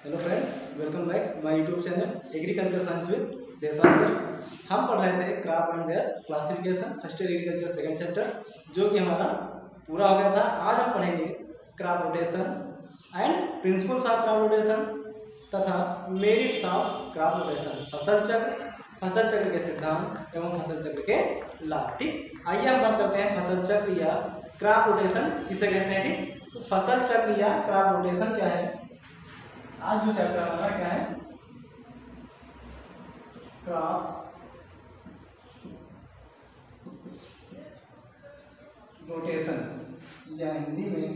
Hello friends, welcome back my YouTube channel agriculture science with Desai sir. हम पढ़ रहे थे crop and there classification first year agriculture second chapter, जो कि हमारा पूरा हो गया था। आज हम पढ़ेंगे crop rotation and principles of crop rotation तथा मेरिट्स ऑफ क्रॉप रोटेशन, फसल चक्र के सिद्धांत एवं फसल चक्र के लाभ। ठीक, आइए हम बात करते हैं फसल चक्र या क्रॉप रोटेशन किसे कहते हैं। ठीक, तो फसल चक्र या क्रॉप रोटेशन क्या है। आज जो चैप्टर हमारा क्या है, क्रॉप रोटेशन या हिंदी में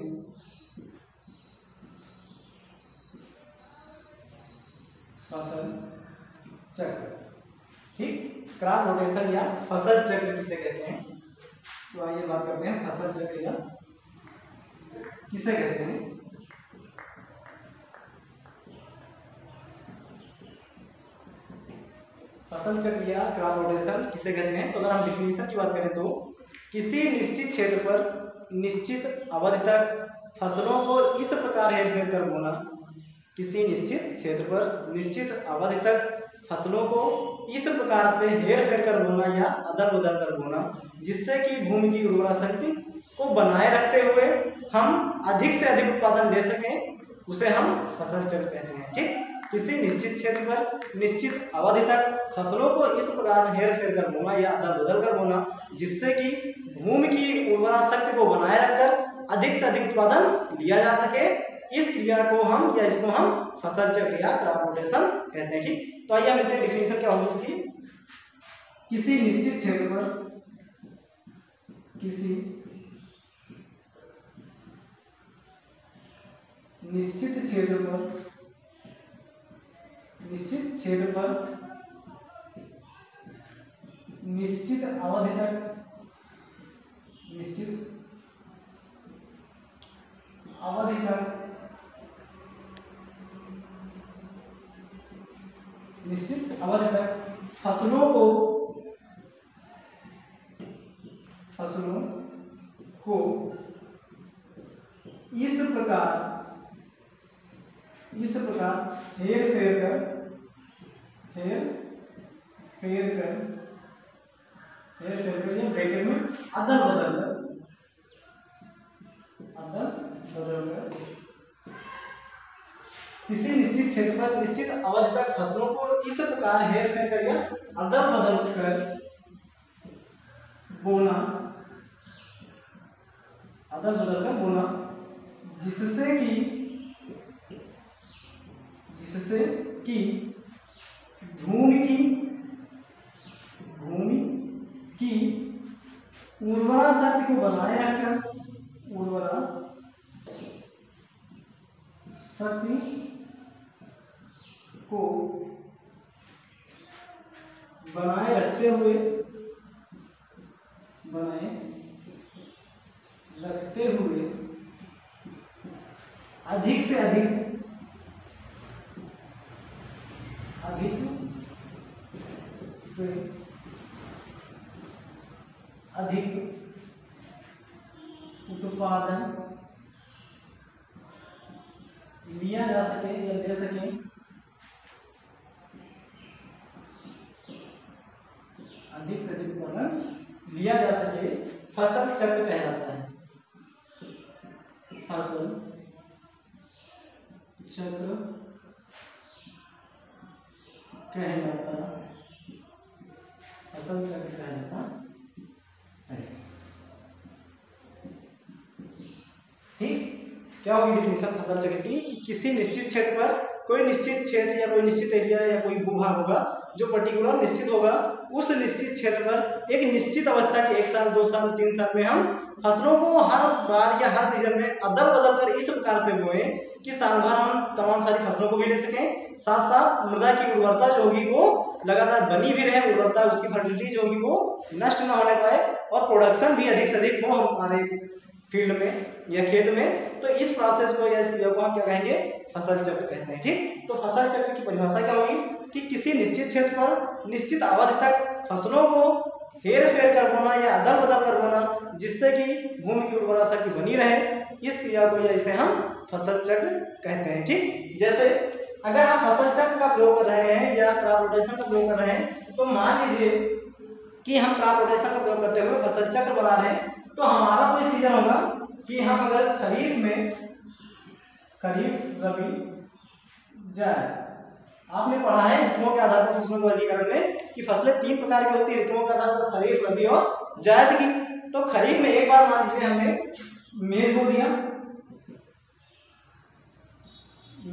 फसल चक्र। ठीक, क्रॉप रोटेशन या फसल चक्र किसे कहते हैं। तो आइए बात करते हैं फसल चक्र या किसे कहते हैं। फसल चक्र या क्रॉप रोटेशन किसे कहते हैं। तो अगर हम डिफिनेशन की बात करें तो किसी निश्चित क्षेत्र पर निश्चित अवधि तक फसलों को इस प्रकार हेरफेर कर बोना। किसी निश्चित क्षेत्र पर निश्चित अवधि तक फसलों को इस प्रकार से हेरफेर कर बोना या अदल बदल कर बोना, जिससे कि भूमि की उर्वरा शक्ति को बनाए रखते हुए हम अधिक से अधिक उत्पादन दे सकें, उसे हम फसल चक्र कहते हैं। ठीक, किसी निश्चित क्षेत्र पर निश्चित अवधि तक फसलों को इस प्रकार हेर फेर कर बोना या अदल बदल कर बोना, जिससे कि भूमि की उर्वरा शक्ति को बनाए रखकर अधिक से अधिक उत्पादन लिया जा सके। इस क्रिया को हम या इसको हम फसल चक्र या क्रॉप रोटेशन कहते हैं। ठीक, तो आइए हम देखते हैं डिफिनेशन क्या होगी इसकी। किसी निश्चित क्षेत्र पर निश्चित क्षेत्र पर निश्चित अवधि तक फसलों को इस प्रकार हेर फेर कर ब्रैकेट में अदल बदल कर किसी निश्चित क्षेत्र पर निश्चित अवधि तक फसलों को इस प्रकार हेर फेर कर या अदल बदल कर बोना, जिससे कि भूमि की उर्वरा शक्ति को बनाए रखकर बनाए रखते हुए अधिक से अधिक उत्पादन लिया जा सके या दे सके। अधिक से अधिक उत्पादन लिया जा सके फसल चक्र कहलाता है। फसल चक्र कहलाता है। ठीक, क्या होगी डिफिनेशन फसल चक्र की। किसी निश्चित क्षेत्र पर कोई निश्चित क्षेत्र या कोई निश्चित एरिया या कोई भूभाग होगा जो पर्टिकुलर निश्चित होगा, उस निश्चित क्षेत्र पर एक निश्चित अवस्था के 1 साल 2 साल 3 साल में हम फसलों को हर बार या हर सीजन में अदल बदल कर इस प्रकार से बोए कि साल भर हम तमाम सारी फसलों को भी ले सकें, साथ साथ मृदा की उर्वरता जो होगी वो लगातार बनी भी रहे, उर्वरता उसकी फर्टिलिटी जो होगी वो नष्ट न होने पाए और प्रोडक्शन भी अधिक से अधिक हो हमारे फील्ड में या खेत में। तो इस प्रोसेस को या इस क्रिया को हम क्या कहेंगे, फसल चक्र कहते हैं। ठीक, तो फसल चक्र की परिभाषा क्या होगी कि किसी निश्चित क्षेत्र पर निश्चित अवधि तक फसलों को हेर फेर कर बोना या अदल बदल कर बोना, जिससे कि भूमि की उर्वरा शक्ति बनी रहे। इस क्रिया को या इसे हम फसल चक्र कहते हैं। ठीक, जैसे अगर हम फसल चक्र का प्रयोग कर रहे हैं या क्रॉप रोटेशन का प्रयोग कर रहे हैं, तो मान लीजिए कि हम क्रॉप रोटेशन का प्रयोग करते हुए फसल चक्र बना रहे हैं, तो हमारा कोई सीजन होगा कि हम अगर खरीफ में खरीफ, रबी, जायद, आपने पढ़ा है ऋतुओं के आधार पर फसलों के वर्गीकरण में कि फसलें 3 प्रकार की होती है ऋतुओं के आधार पर, खरीफ, रबी और जायद की। तो खरीफ में एक बार मान लीजिए हमने मेज बो दिया,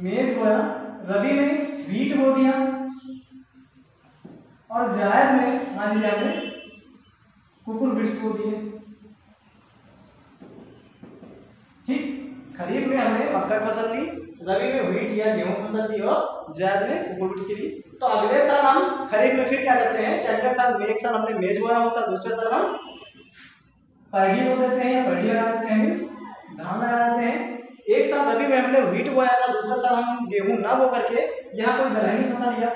मेज बोया, रबी में वीट बो दिया, और जायद में मान लीजिए हमने कुकुरबिट्स बो दिए। ठीक, खरीफ में हमने मक्का की फसल ली, रबी में व्हीट या गेहूं की फसल ली और जायद में कुकुरबिट्स की ली। तो अगले साल हम खरीफ में फिर क्या करते हैं कि अगले साल एक साल हमने मेज बोया होता, दूसरे साल हम पैडी बो देते हैं या पैडी लगा देते हैं, मीन्स धान लगा देते हैं। एक साल रबी में हमने व्हीट बोया था, दूसरे साल हम गेहूं ना बो करके यहाँ कोई दलहनी फसल या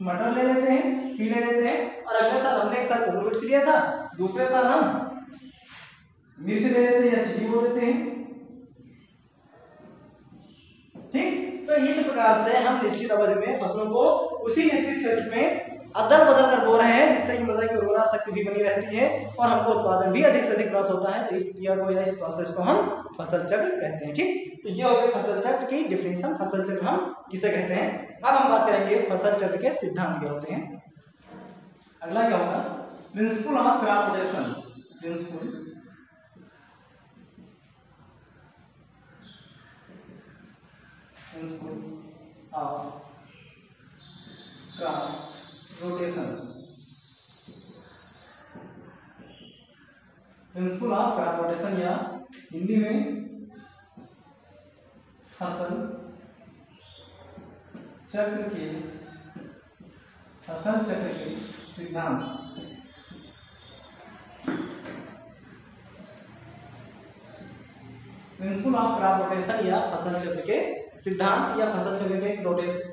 मटर ले लेते हैं, पी ले लेते हैं, और अगले साल हमने एक साल कुकुरबिट्स लिया था, दूसरे साल हम मिर्च ले लेते हैं या चिली बो देते हैं। ठीक, तो इस प्रकार से हम निश्चित अवधि में फसलों को उसी निश्चित क्षेत्र में अदल बदल कर बो रहे हैं, जिससे कि मृदा की उर्वरा शक्ति भी बनी रहती है और हमको उत्पादन भी अधिक से अधिक प्राप्त होता है। तो इस क्रिया को या इस प्रोसेस को हम फसल चक्र कहते हैं। ठीक, तो ये हो गई फसल चक्र की डिफिनेशन, फसल चक्र हम किसे कहते हैं। अब हम बात करेंगे फसल चक्र के सिद्धांत क्या होते हैं। अगला क्या होगा, principle of crop rotation. Principle of crop rotation. Principle of crop rotation या हिंदी में फसल चक्र के सिद्धांत। प्रिंसिपल ऑफ क्रॉप रोटेशन या फसल चक्र के सिद्धांत या फसल चक्र के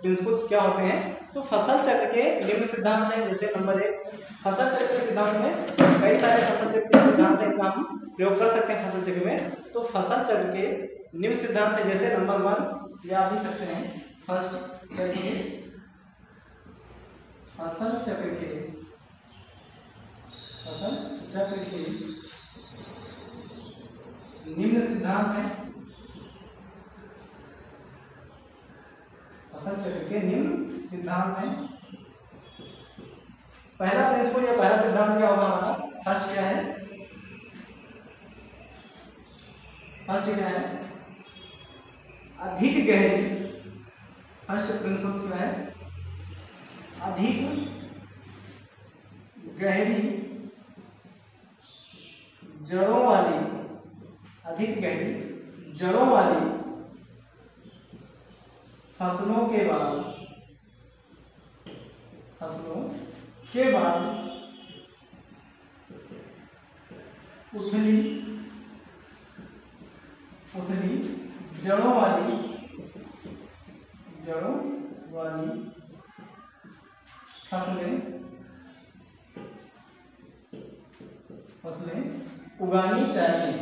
प्रिंसिपल्स क्या होते हैं। तो फसल चक्र के निम्न सिद्धांत हैं। जैसे नंबर 1, फसल चक्र के सिद्धांत में कई सारे फसल चक्र के सिद्धांत हैं, काम प्रयोग कर सकते हैं फसल चक्र में। तो फसल चक्र के निम्न सिद्धांत है, जैसे नंबर 1 या आप लिख सकते हैं, फर्स्ट फसल चक्र के निम्न सिद्धांत है। फसल चक्र के निम्न सिद्धांत है। पहला प्रिंसिपल या पहला सिद्धांत क्या होगा हमारा, फर्स्ट क्या है, अधिक गहरी। फर्स्ट प्रिंसिपल क्या है, अधिक गहरी जड़ों वाली, फसलों के बाद उथली जड़ों वाली फसलें उगानी चाहिए।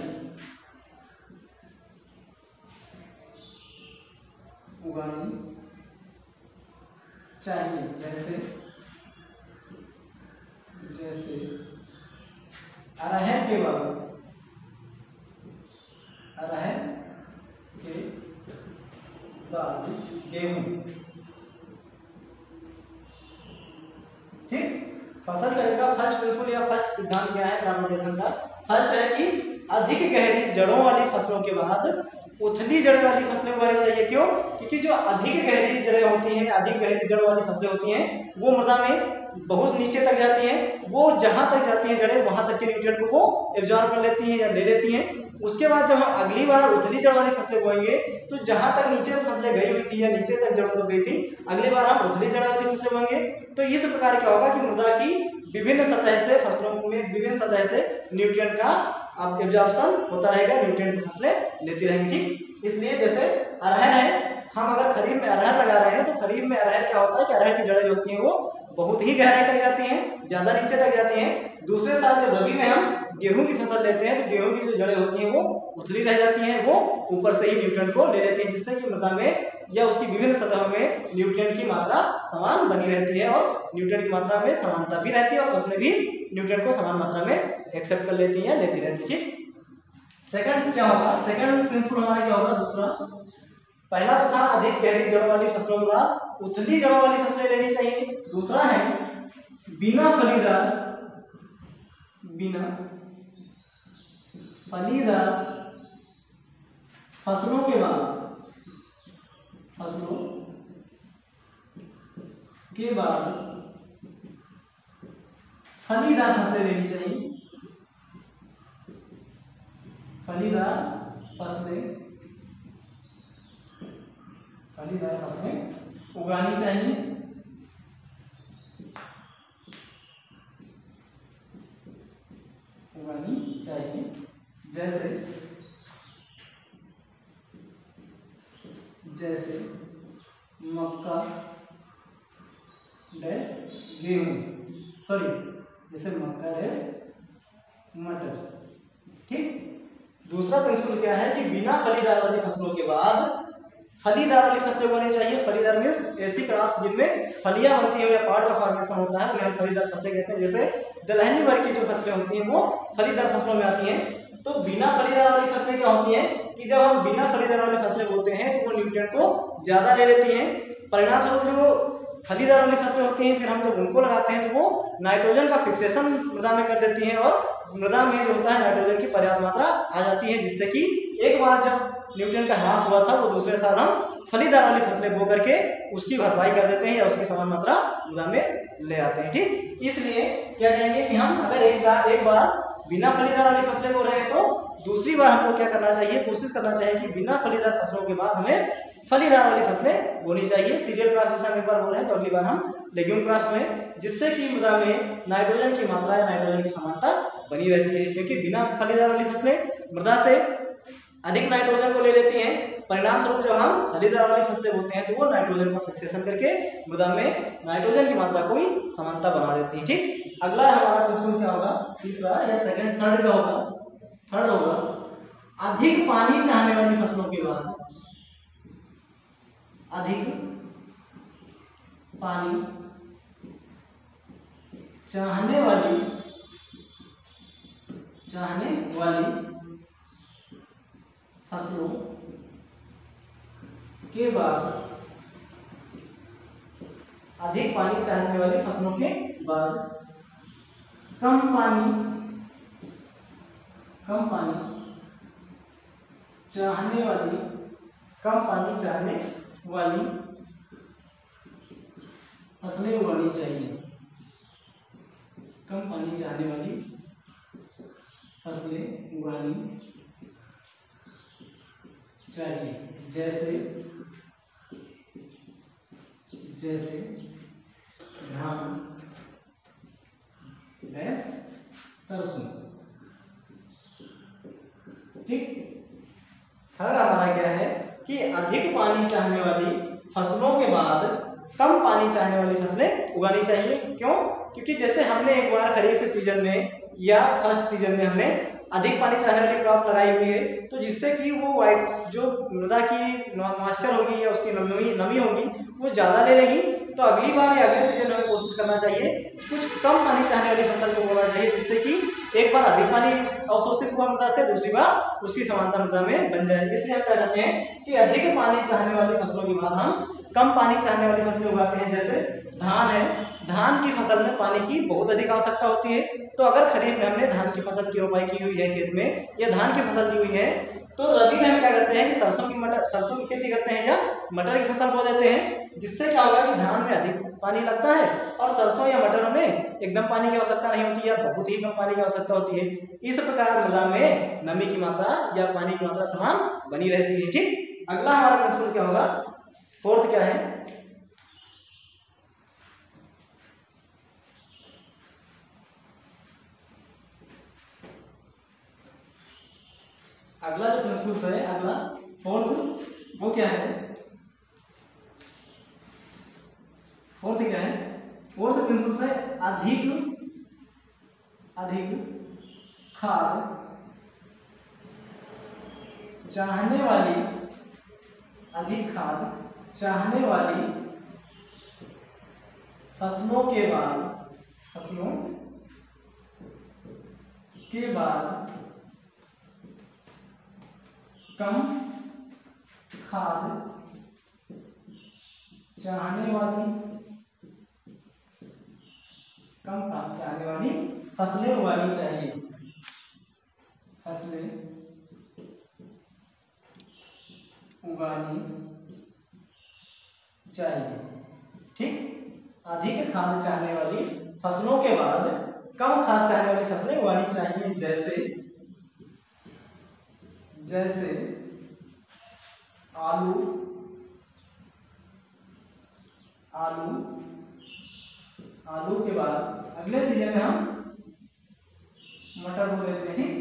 जैसे अरहर के बाद गेहूं। ठीक, फसल चक्र का फर्स्ट प्रिंसिपल या फर्स्ट सिद्धांत क्या है क्रॉप रोटेशन का। फर्स्ट है कि अधिक गहरी जड़ों वाली फसलों के बाद उथली जड़ वाली फसलें उगानी चाहिए। क्यों? क्योंकि जो अधिक गहरी जड़ें होती हैं, अधिक गहरी जड़ वाली फसलें होती हैं, वो मृदा में बहुत नीचे तक जाती हैं। वो जहां तक जाती हैं जड़ें, वहां तक के न्यूट्रिएंट को वो एब्जॉर्ब कर लेती हैं या ले लेती हैं। उसके बाद जब हम अगली बार उथली जड़ वाली फसलें बोएंगे, तो जहां तक नीचे फसलें गई हुई थी या नीचे तक जड़ों तक गई थी, अगली बार हम उथली जड़ वाली फसलें बोएंगे। तो इस प्रकार क्या होगा कि मृदा की विभिन्न सतह से फसलों में विभिन्न सतह से न्यूट्रिएंट का एब्जॉर्प्शन होता रहेगा, न्यूट्रिएंट फसलें लेती रहेंगी। ठीक, इसलिए जैसे अरहर है, हम अगर खरीफ में अरहर लगा रहे हैं तो खरीफ में अरहर क्या होता है कि अरहर की जड़ें जो होती हैं वो बहुत ही गहराई तक जाती हैं, ज़्यादा नीचे तक जाती हैं। दूसरे साल जब रबी में हम गेहूं की फसल लेते हैं तो गेहूं की जो जड़ें होती हैं वो उथली रह जाती हैं, वो ऊपर से ही न्यूट्रिएंट को ले लेती हैं, जिससे कि मृदा में या उसकी विभिन्न सतहों में न्यूट्रिएंट की मात्रा समान बनी रहती है और न्यूट्रिएंट की मात्रा में समानता भी रहती है और फसलें भी न्यूट्रिएंट को समान मात्रा में एक्सेप्ट कर लेती हैं, लेती रहती है। ठीक, सेकंड क्या होगा, सेकंड प्रिंसिपल हमारा क्या होगा, दूसरा। पहला तो था अधिक गहरी जड़ों वाली फसलों के बाद उथली जड़ों वाली फसलें लेनी चाहिए। दूसरा है बिना फलीदार फसलों के बाद फलीदार फसलें लेनी चाहिए। फलीदार फसलें उगानी चाहिए। जैसे मक्का डैश गेहूं, जैसे मक्का डैश मटर। ठीक, दूसरा प्रिंसिपल क्या है कि बिना फलीदार वाली फसलों के बाद फलीदार वाली फसलें उगानी चाहिए। फलीदार मीन्स ऐसी क्रॉप्स जिनमें फलियां बनती है या पार्ट का फॉर्मेशन होता है, उन्हें हम फलीदार फसलें कहते हैं। जैसे दलहनी वर्ग की जो फसलें होती हैं वो फलीदार फसलों में आती हैं। तो बिना फलीदार वाली फसलें क्या होती हैं कि जब हम बिना फलीदार वाली फसलें बोते हैं तो वो न्यूट्रिएंट को ज्यादा ले लेती हैं। परिणाम स्वरूप जो फलीदार वाली फसलें होती हैं फिर हम जब उनको लगाते हैं तो वो नाइट्रोजन का फिक्सेशन मृदा में कर देती हैं और मृदा में जो होता है नाइट्रोजन की पर्याप्त मात्रा आ जाती है, जिससे कि एक बार जब न्यूट्रिएंट का ह्रास हुआ था वो दूसरे साल हम फलीदार वाली फसलें बो करके उसकी भरपाई कर देते हैं या उसकी समान मात्रा मृदा में ले आते हैं। ठीक, इसलिए क्या कहेंगे कि हम अगर एक बार बिना फलीदार वाली फसलें बो रहे हैं तो दूसरी बार हमको क्या करना चाहिए, कोशिश करना चाहिए कि बिना फलीदार फसलों के बाद हमें फलीदार वाली फसलें बोनी चाहिए। सीरियल क्रॉप जैसे हम एक बार बो रहे हैं तो अगली बार हम लेग्यूम क्रॉप में, जिससे कि मृदा में नाइट्रोजन की मात्रा या नाइट्रोजन की समानता बनी रहती है। क्योंकि बिना फलीदार वाली फसलें मृदा से अधिक नाइट्रोजन को ले लेती हैं। परिणाम स्वरूप जब हम फलीदार वाली फसलें बोते हैं तो वो नाइट्रोजन का फिक्सेशन करके मृदा में नाइट्रोजन की मात्रा को ही समानता बना देती है। ठीक, अगला हमारा प्रिंसिपल क्या होगा, तीसरा या सेकंड थर्ड का होगा। थर्ड होगा अधिक पानी चाहने वाली फसलों के बाद अधिक पानी चाहने वाली फसलों के बाद अधिक पानी चाहने वाली फसलों के बाद कम पानी चाहने वाली फसलें उगानी चाहिए। कम पानी चाहने वाली फसलें उगानी चाहिए। जैसे धान डैश सरसों। ठीक, थर्ड हमारा क्या है कि अधिक पानी चाहने वाली फसलों के बाद कम पानी चाहने वाली फसलें उगानी चाहिए। क्यों? क्योंकि जैसे हमने एक बार खरीफ के सीजन में या फर्स्ट सीजन में हमने अधिक पानी चाहने वाली क्रॉप लगाई हुई है, तो जिससे कि वो वाइट जो मृदा की मॉइस्चर होगी या उसकी नमी होगी वो ज़्यादा ले लेगी। तो अगली बार या अगले सीजन में कोशिश करना चाहिए कुछ कम पानी चाहने वाली फसल को बोना चाहिए, जिससे कि एक बार अधिक पानी अवशोषित हुआ मृदा से दूसरी बार उसकी समानता मृदा में बन जाए। इसलिए हम क्या करते हैं कि अधिक पानी चाहने वाली फसलों के बाद हम कम पानी चाहने वाली फसलें उगाते हैं। जैसे धान है, धान की फसल में पानी की बहुत अधिक आवश्यकता होती है। तो अगर खरीफ में हमने धान की फसल की रोपाई की हुई है खेत में या धान की फसल की हुई है, तो रबी में हम क्या करते हैं कि सरसों की खेती करते हैं या मटर की फसल बो देते हैं, जिससे क्या होगा कि धान में अधिक पानी लगता है और सरसों या मटर में एकदम पानी की आवश्यकता नहीं होती या बहुत ही कम पानी की आवश्यकता होती है। इस प्रकार मृदा में नमी की मात्रा या पानी की मात्रा समान बनी रहती है। ठीक, अगला हमारा प्रिंसिपल क्या होगा, फोर्थ क्या है, अगला जो प्रिंसिपल है, अगला फोर्थ वो क्या है, फोर्थ क्या है, फोर्थ प्रिंसिपल है अधिक खाद चाहने वाली, अधिक खाद चाहने वाली फसलों के बाद कम खाद चाहने वाली फसलें उगानी चाहिए, फसलें उगानी चाहिए। ठीक, अधिक खाद चाहने वाली फसलों के बाद कम खाद चाहने वाली फसलें उगानी चाहिए, जैसे आलू के बाद अगले सीजन में हम मटर बो लेते हैं। ठीक,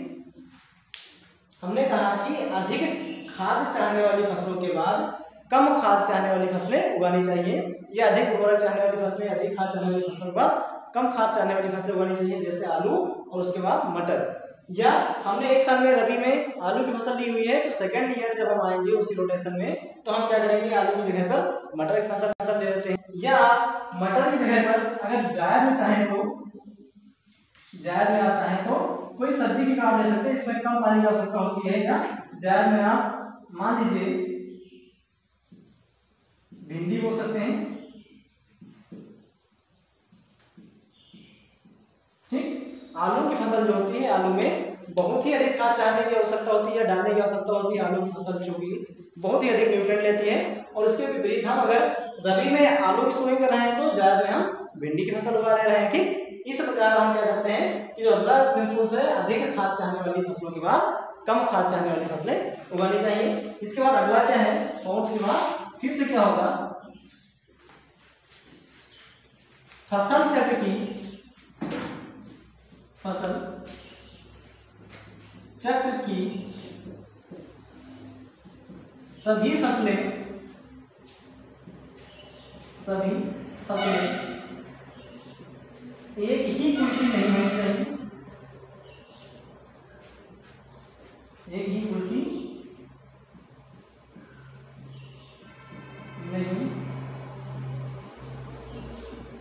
हमने कहा कि अधिक खाद चाहने वाली फसलों के बाद कम खाद चाहने वाली फसलें उगानी चाहिए, या अधिक उर्वरक चाहने वाली फसलें अधिक खाद चाहने वाली फसलों के बाद कम खाद चाहने वाली फसलें उगानी चाहिए, जैसे आलू और उसके बाद मटर। या हमने एक साल में रबी में आलू की फसल ली हुई है, तो सेकंड ईयर जब हम आएंगे उसी रोटेशन में, तो हम क्या करेंगे, आलू की जगह पर मटर की फसल ले लेते हैं। या मटर की जगह पर अगर जायद में आप चाहें तो कोई सब्जी की काम ले सकते हैं, इसमें कम पानी की आवश्यकता होती है। या जायद में आप मान लीजिए भिंडी बो सकते हैं। ठीक, आलू की फसल जो होती है, आलू में बहुत ही अधिक खाद चाहने की आवश्यकता होती है, डालने की आवश्यकता होती है। आलू की फसल जो कि बहुत ही अधिक न्यूट्रिएंट लेती है, और उसके विपरीत हम अगर रबी में आलू की सोइंग कर रहे हैं तो जायद में हम भिंडी की फसल उगा ले रहे हैं। ठीक, इस प्रकार हम क्या करते हैं कि जो अगला प्रिंसिपल है, अधिक खाद चाहने वाली फसलों के बाद कम खाद चाहने वाली फसलें उगानी चाहिए। इसके बाद अगला क्या है, फोर्थ के बाद फिफ्थ क्या होगा, फसल चक्र की सभी फसलें एक ही कुल की नहीं होनी चाहिए, एक ही कुल की नहीं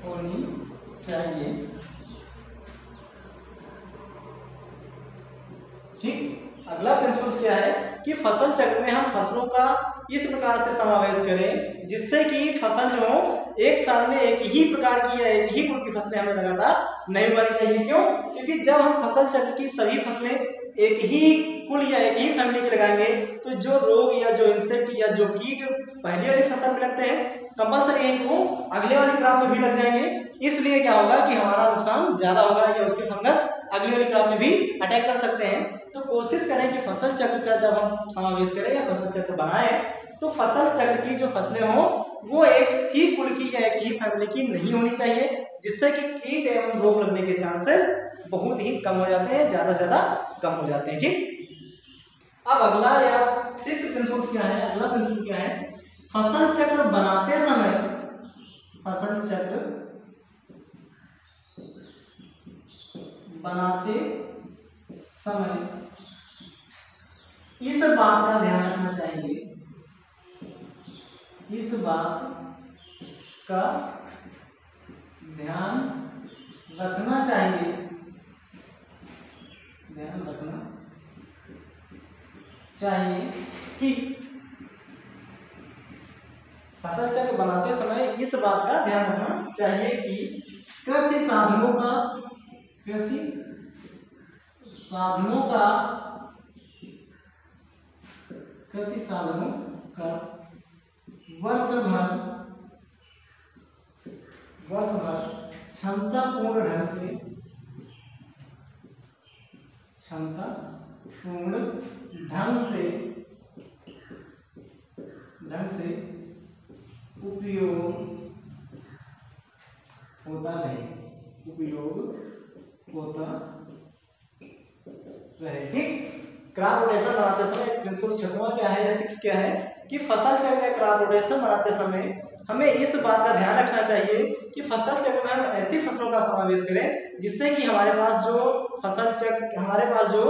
होनी चाहिए। ठीक, अगला प्रिंसिपल क्या है कि फसल चक्र में हम फसलों का इस प्रकार से समावेश करें जिससे कि फसल जो एक साल में एक ही प्रकार की या एक ही कुल की फसलें हमें लगातार नहीं उगानी चाहिए। क्यों? क्योंकि जब हम फसल चक्र की सभी फसलें एक ही कुल या एक ही फैमिली की लगाएंगे तो जो रोग या जो इंसेक्ट या जो कीट पहली वाली फसल में लगते हैं कंपलसरी है वो अगले वाली क्रॉप में भी लग जाएंगे। इसलिए क्या होगा कि हमारा नुकसान ज्यादा होगा या उसके फंगस अगली वाली क्रॉप में भी अटैक कर सकते हैं। तो कोशिश करें कि फसल चक्र का जब हम समावेश करें या फसल चक्र बनाएं तो फसल चक्र की जो फसलें हो वो एक ही कुल की या एक ही फैमिली की नहीं होनी चाहिए, जिससे कि कीट एवं रोग लगने के चांसेस बहुत ही कम हो जाते हैं, ज्यादा से ज्यादा कम हो जाते हैं। ठीक, अब अगला या सिक्स्थ प्रिंसिपल क्या है, अगला प्रिंसिपल क्या है, फसल चक्र बनाते समय इस बात का ध्यान रखना चाहिए, इस बात का ध्यान रखना चाहिए कि फसल चक्र बनाते समय इस बात का ध्यान रखना चाहिए कि कृषि साधनों का वर्ष भर क्षमतापूर्ण ढंग से उपयोग होता रहे। ठीक, क्रॉप रोटेशन बनाते समय प्रिंसिपल छठवां क्या है या सिक्स क्या है कि फसल चक्र या क्रॉप रोटेशन बनाते समय हमें इस बात का ध्यान रखना चाहिए कि फसल चक्र में हम ऐसी फसलों का समावेश करें जिससे कि हमारे पास जो फसल चक्र, हमारे पास जो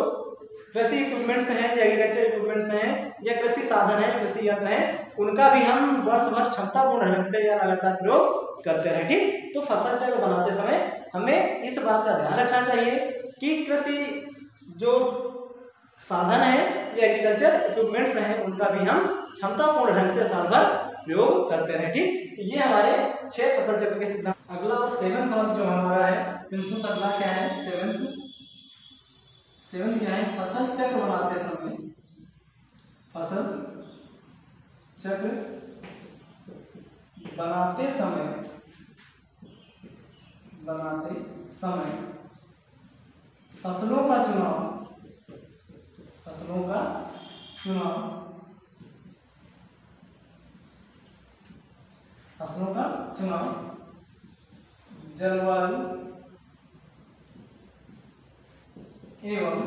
कृषि इक्विपमेंट्स हैं या एग्रीकल्चर इक्विपमेंट्स हैं या कृषि साधन है, कृषि यंत्र है, उनका भी हम वर्ष भर क्षमतापूर्ण ढंग से या लगातार प्रयोग करते रहे। ठीक, तो फसल चक्र बनाते समय हमें इस बात का ध्यान रखना चाहिए कि कृषि जो साधन है या एग्रीकल्चर इक्विपमेंट्स हैं उनका भी हम क्षमतापूर्ण ढंग से साल भर प्रयोग करते रहे। ठीक, ये हमारे 6 फसल चक्र के सिद्धांत। अगला और 7वां जो हमारा है प्रिंसिपल्स, अगला क्या है 7 क्या है, फसल चक्र बनाते समय, फसल चक्र बनाते समय फसलों का चुनाव जलवायु एवं,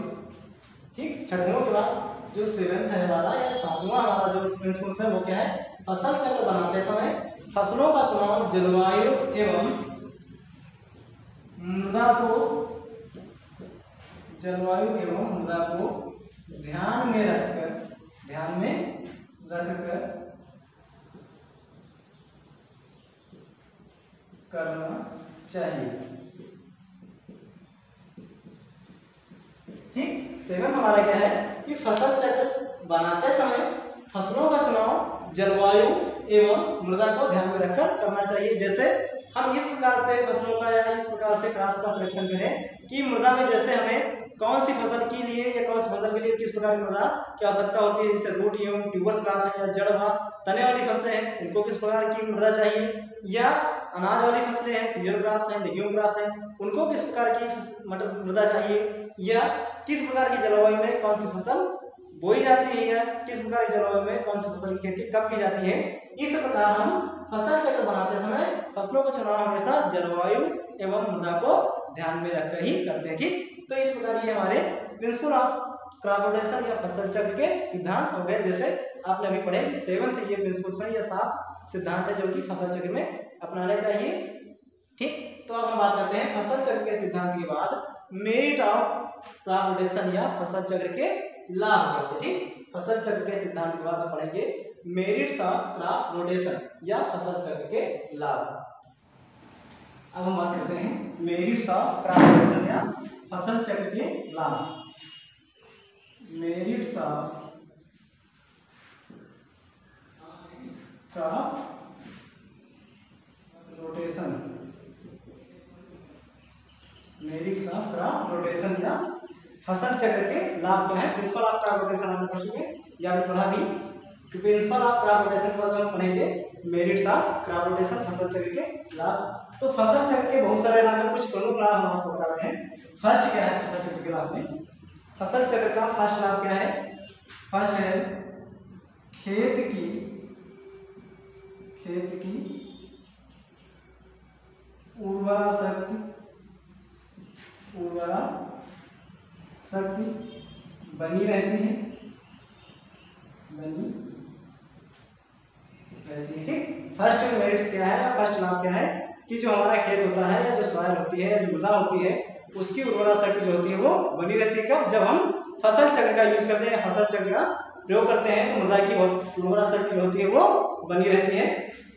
ठीक, 6वां क्लास जो 7th है हमारा या 7वां हमारा जो प्रिंसिपल्स है वो क्या है, फसल चक्र बनाते समय फसलों का चुनाव जलवायु एवं मृदा को ध्यान में रखकर करना चाहिए। ठीक, 7 हमारा क्या है कि फसल चक्र बनाते समय फसलों का चुनाव जलवायु एवं मृदा को ध्यान में रखकर करना चाहिए। जैसे हम इस प्रकार से फसलों का या इस प्रकार से क्रॉप्स का सिलेक्शन करें कि मृदा में जैसे हमें कौन सी फसल के लिए या कौन सी फसल के लिए किस प्रकार की मृदा की आवश्यकता होती है, जैसे रूट एवं ट्यूबर्स क्रॉप है या जड़ व तने वाली फसलें हैं, इनको किस प्रकार की मृदा चाहिए, या अनाज वाली फसलें हैं, सीरियल क्रॉप्स हैं, लेग्यूम क्रॉप्स हैं, उनको किस प्रकार की मृदा चाहिए, या किस प्रकार की जलवायु में कौन सी फसल बोई जाती है या किस प्रकार की जलवायु में कौन सी फसल की खेती कब की जाती है। इस प्रकार हम फसल चक्र बनाते समय फसलों का चुनाव हमेशा जलवायु एवं मृदा को ध्यान में रखकर ही करते हैं। ठीक, तो इस प्रकार ये हमारे प्रिंसिपल ऑफ क्रॉप रोटेशन या फसल चक्र के सिद्धांत हो गए। जैसे आपने अभी पढ़े कि 7th ये प्रिंसिपल्स हैं या 7 सिद्धांत है जो कि फसल चक्र में अपनाने चाहिए। ठीक, तो अब हम बात करते हैं फसल चक्र के सिद्धांत के बाद मेरिट ऑफ क्रॉप रोटेशन या फसल चक्र के लाभ करते हैं। ठीक, फसल चक्र के सिद्धांत के बाद हम पढ़ेंगे मेरिट्स ऑफ क्रॉप रोटेशन या फसल चक्र के लाभ। अब हम बात करते हैं मेरिट्स ऑफ क्रॉप रोटेशन या फसल चक्र के लाभ। Merits of crop rotation, merits of crop rotation या फसल चक्र के लाभ क्या है। प्रिंसिपल ऑफ क्रॉप रोटेशन हमने पढ़ चुके या पढ़ा भी, प्रिंसिपल ऑफ क्रॉप रोटेशन के बाद हम पढ़ेंगे मेरिट्स ऑफ क्रॉप रोटेशन, फसल चक्र के लाभ। तो फसल चक्र के बहुत सारे लाभ हैं, कुछ प्रमुख लाभ हम आपको बता रहे हैं। फर्स्ट क्या है फसल चक्र के लाभ में, फसल चक्र का फर्स्ट लाभ क्या है, फर्स्ट है खेत की उर्वरा शक्ति बनी रहती है। ठीक, फर्स्ट मेरिट्स क्या है, फर्स्ट लाभ क्या है कि जो हमारा खेत होता है या जो सॉइल होती है, जो मृदा होती है, उसकी उर्वरा शक्ति जो होती है वो बनी रहती है। कब, जब हम फसल चक्र का यूज करते हैं, फसल चक्र का प्रयोग करते हैं तो मृदा की उर्वरा शक्ति जो होती है वो बनी रहती है।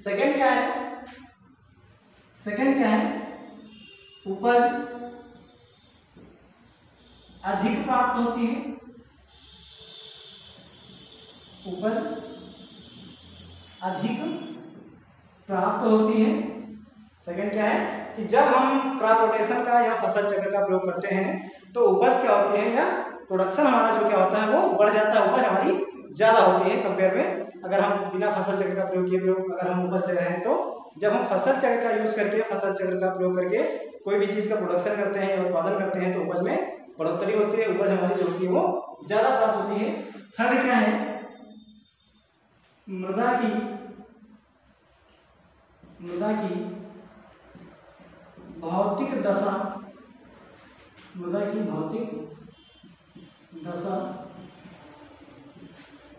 सेकंड क्या है, उपज अधिक प्राप्त होती है। उपज अधिक प्राप्त होती है। सेकंड क्या है कि जब हम क्रॉप रोटेशन का या फसल चक्र का प्रयोग करते हैं तो उपज क्या होती है या प्रोडक्शन हमारा जो क्या होता है वो बढ़ जाता है, उपज हमारी ज़्यादा होती है कंपेयर में अगर हम बिना फसल चक्र का प्रयोग किए अगर हम उपज ले रहे हैं। तो जब हम फसल चक्र का यूज करके, फसल चक्र का प्रयोग करके कोई भी चीज़ का प्रोडक्शन करते हैं या उत्पादन करते हैं तो उपज में बढ़ोतरी होती है, उपज हमारी जो होती है वो ज़्यादा प्राप्त होती है। थर्ड क्या है, मृदा की भौतिक दशा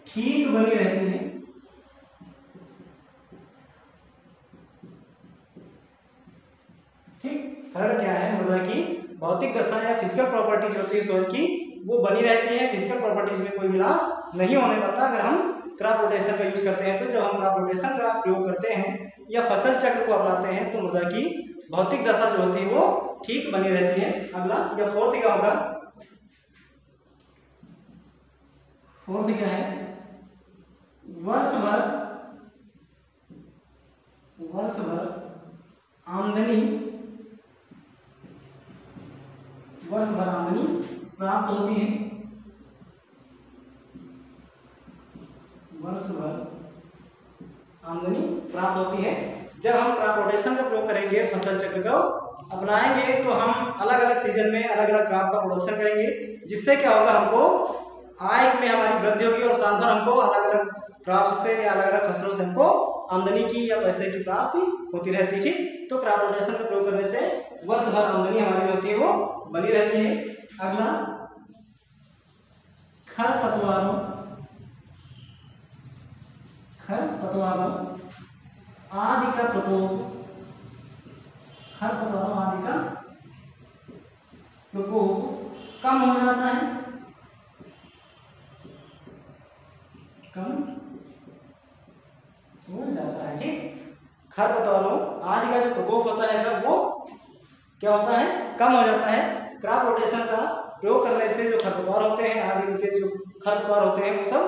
ठीक बनी रहती है। थर्ड क्या है, मृदा की भौतिक दशा या फिजिकल प्रॉपर्टीज होती है सॉइल की, वो बनी रहती है, फिजिकल प्रॉपर्टीज में कोई विनाश नहीं होने पाता अगर हम क्रॉप रोटेशन का यूज करते हैं। तो जब हम क्रॉप रोटेशन का प्रयोग करते हैं या फसल चक्र को अपनाते हैं तो मृदा की भौतिक दशा जो होती है वो ठीक बनी रहती है। अगला या फोर्थ क्या होगा, फोर्थ क्या है, वर्ष भर आमदनी प्राप्त होती है, वर्ष भर आमदनी प्राप्त होती है। जब हम क्रॉप रोटेशन का प्रयोग करेंगे, फसल चक्र को अपनाएंगे, तो हम अलग अलग सीजन में अलग अलग क्रॉप का प्रोडक्शन करेंगे, जिससे क्या होगा, हमको आय में हमारी वृद्धि होगी और साल भर हमको अलग अलग क्रॉप से या अलग अलग फसलों से हमको आमदनी की या पैसे की प्राप्ति होती रहती है। ठीक, तो क्रॉप रोटेशन का प्रयोग करने से वर्ष भर आमदनी हमारी जो होती है वो बनी रहती है। अगला, खरपतवारों आदि का प्रकोप, खरपतवारों आदि का प्रकोप कम हो जाता है, ठीक। खरपतवारों आदि का जो प्रकोप होता है वो क्या होता है, कम हो जाता है। क्रॉप रोटेशन का प्रयोग करने से जो खरपतवार होते हैं, आदि उनके जो खरपतवार होते हैं वो सब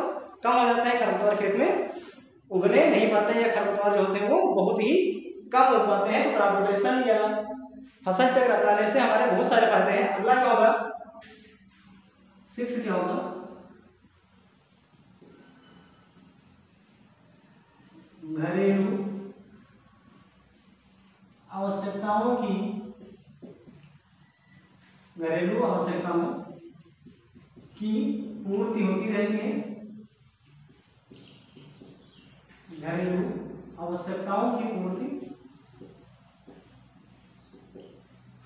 कम हो जाते हैं, खरपतवार खेत में उगने नहीं पाते या खरपतवार जो होते हैं वो बहुत ही कम उग पाते हैं। तो क्रॉप रोटेशन या फसल चक्र अपनाने से हमारे बहुत सारे फायदे हैं। अगला क्या होगा, 6 क्या होगा, घरेलू आवश्यकताओं की पूर्ति होती रहती है, घरेलू आवश्यकताओं की पूर्ति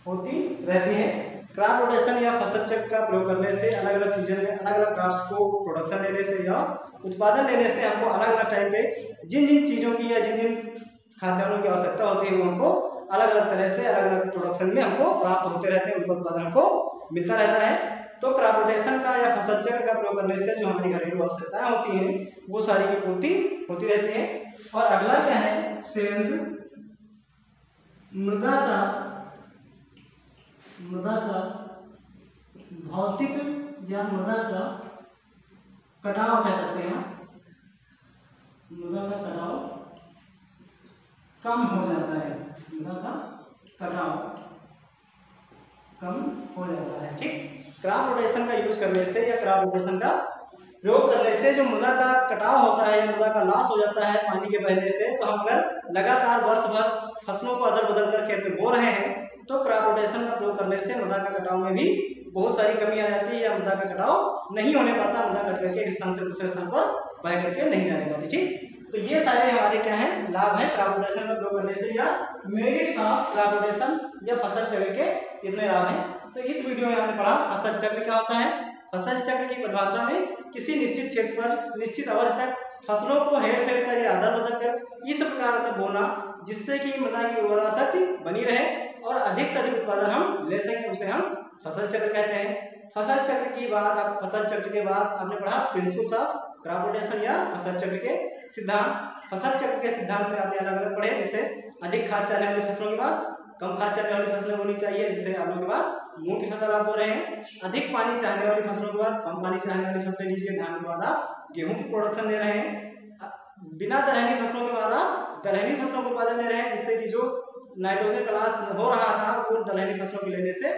होती रहती है। क्रॉप रोटेशन या फसल चक्र का प्रयोग करने से अलग अलग सीजन में अलग अलग क्रॉप्स को प्रोडक्शन देने से या उत्पादन लेने से हमको अलग अलग टाइम पे जिन जिन चीज़ों की या जिन जिन खाद्यान्नों की आवश्यकता होती है वो हमको अलग अलग तरह से अलग अलग प्रोडक्शन में हमको प्राप्त होते रहते हैं, उनका उत्पादन हमको मिलता रहता है। तो क्रॉप रोटेशन का या फसल चक्र का प्रयोग करने से जो हमारी घरेलू आवश्यकताएं होती हैं वो सारी की पूर्ति होती रहती है। और अगला क्या है, 7, मृदा का भौतिक या मृदा का कटाव कह सकते हैं, मृदा का कटाव कम हो जाता है, मृदा का कटाव कम हो जाता है। ठीक, क्रॉप रोटेशन का यूज करने से या क्रॉप रोटेशन का प्रयोग करने से जो मृदा का कटाव होता है, मृदा का लॉस हो जाता है पानी के बहने से, तो हम अगर लगातार वर्ष भर फसलों को अदल बदल कर खेत में बो रहे हैं तो क्रॉप रोटेशन का प्रयोग करने से मृदा का कटाव में भी बहुत सारी कमी आ जाती है या मृदा का कटाव नहीं होने पाता, मृदा कट करके एक स्थान से दूसरे स्थान पर बह करके नहीं जाने पाती। ठीक, तो ये सारे हमारे क्या है, लाभ है क्रॉप रोटेशन का प्रयोग करने से या मेरिट्स ऑफ क्रॉप रोटेशन या फसल चक्र के इतने लाभ हैं। तो इस वीडियो में हमने पढ़ा फसल चक्र क्या होता है। फसल चक्र की परिभाषा में किसी निश्चित क्षेत्र पर निश्चित अवधि तक फसलों को हेर फेर कर या अदल बदल कर इस प्रकार का बोना जिससे कि मृदा की उर्वरा शक्ति बनी रहे और अधिक से अधिक उत्पादन हम ले सकें, उसे हम फसल चक्र कहते हैं। फसल चक्र की बात, फसल चक्र के बाद आपने पढ़ा प्रिंसिपल्स ऑफ क्रॉप रोटेशन या फसल चक्र के सिद्धांत। फसल चक्र के सिद्धांत में आपने अलग अलग पढ़े, जैसे अधिक खाद चाहने वाली फसलों के बाद कम खाद चाहने वाली फसलें होनी चाहिए, जैसे आलू के बाद मूंग की फसल आप बो रहे हैं। अधिक पानी चाहने वाली फसलों के बाद कम पानी चाहने वाली फसलें लीजिए, धान के बाद आप गेहूं की प्रोडक्शन दे रहे हैं। बिना दलहनी फसलों के बाद आप दलहनी फसलों को उत्पादन ले रहे हैं, जिससे कि जो नाइट्रोजन का लॉस हो रहा था वो दलहनी फसलों के लेने से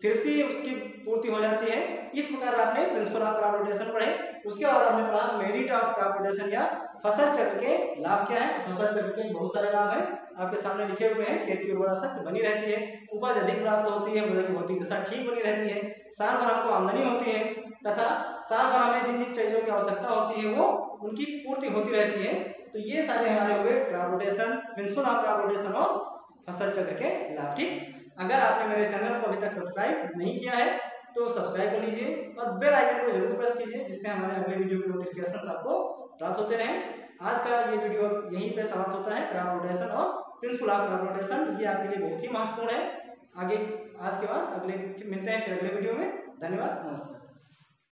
फिर से उसकी पूर्ति हो जाती है। इस प्रकार आपने प्रिंसिपल ऑफ क्रॉप रोटेशन पढ़े। उसके बाद आपने पढ़ा मेरिट ऑफ क्रॉप रोटेशन या फसल चक्र के लाभ क्या है। फसल चक्र के बहुत सारे लाभ हैं, आपके सामने लिखे हुए हैं। खेत की उर्वरा शक्ति बनी रहती है, उपज अधिक प्राप्त होती है, मृदा की भौतिक दशा ठीक बनी रहती है, साल भर हमको आमदनी होती है तथा साल भर हमें जिन जिन चीजों की आवश्यकता होती है वो उनकी पूर्ति होती रहती है। तो ये सारे हमारे हुए crop rotation, principle of crop rotation और फसल चक्र के लाभ। ठीक, अगर आपने मेरे चैनल को अभी तक सब्सक्राइब नहीं किया है तो सब्सक्राइब कर लीजिए और बेल आइकन को जरूर प्रेस कीजिए, जिससे हमारे अगले वीडियो के नोटिफिकेशन आपको प्राप्त होते रहें। आज का ये वीडियो यहीं पे समाप्त होता है। क्रॉप रोटेशन और प्रिंसिपल ऑफ क्रॉप रोटेशन ये आपके लिए बहुत ही महत्वपूर्ण है। आगे आज के बाद अगले मिलते हैं फिर अगले वीडियो में। धन्यवाद, नमस्कार।